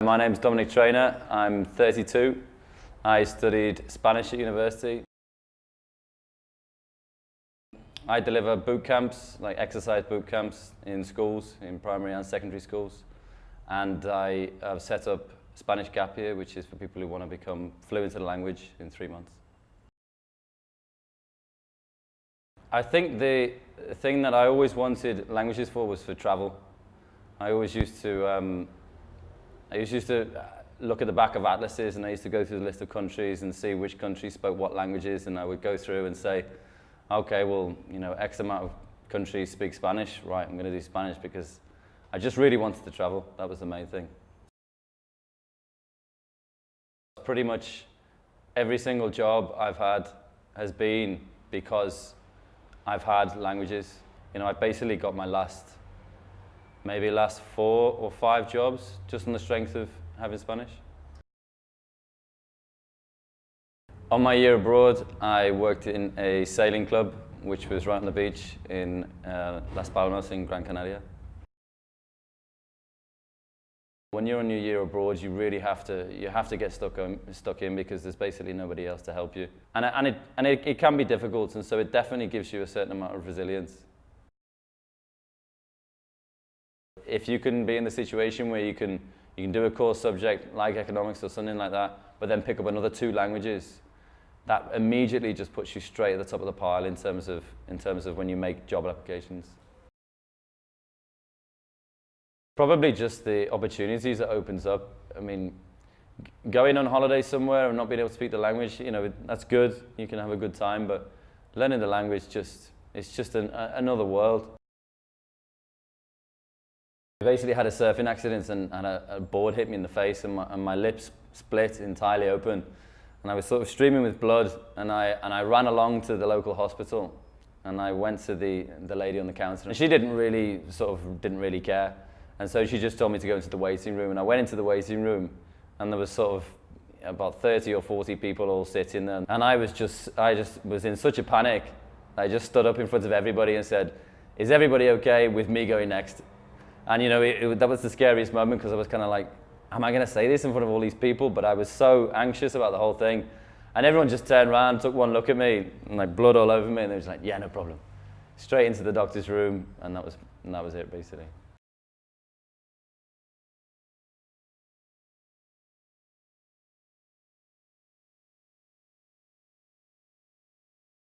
My name's Dominic Trainer. I'm 32. I studied Spanish at university. I deliver boot camps, like exercise boot camps in schools, in primary and secondary schools. And I have set up Spanish Gap Year, which is for people who want to become fluent in the language in 3 months. I think the thing that I always wanted languages for was for travel. I always used to look at the back of atlases, and I used to go through the list of countries and see which countries spoke what languages, and I would go through and say, okay, well, you know, X amount of countries speak Spanish, right, I'm going to do Spanish, because I just really wanted to travel. That was the main thing. Pretty much every single job I've had has been because I've had languages. You know, I've basically got my last 4 or 5 jobs just on the strength of having Spanish. On my year abroad, I worked in a sailing club, which was right on the beach in Las Palmas in Gran Canaria. When you're on your year abroad, you really have to get stuck in because there's basically nobody else to help you. And it can be difficult, and so it definitely gives you a certain amount of resilience. If you can be in the situation where you can do a core subject like economics or something like that, but then pick up another 2 languages, that immediately just puts you straight at the top of the pile in terms of when you make job applications. Probably just the opportunities it opens up. I mean, going on holiday somewhere and not being able to speak the language, you know, that's good. You can have a good time, but learning the language it's just another world. I basically had a surfing accident and a board hit me in the face, and my lips split entirely open, and I was sort of streaming with blood, and I ran along to the local hospital, and I went to the lady on the counter, and she didn't really care. And so she just told me to go into the waiting room, and I went into the waiting room, and there was sort of about 30 or 40 people all sitting there. And I just was in such a panic. I just stood up in front of everybody and said, "Is everybody okay with me going next?" And you know, that was the scariest moment, because I was kind of like, am I going to say this in front of all these people? But I was so anxious about the whole thing. And everyone just turned around, took one look at me, and like blood all over me, and they were just like, "Yeah, no problem." Straight into the doctor's room, and that was it basically.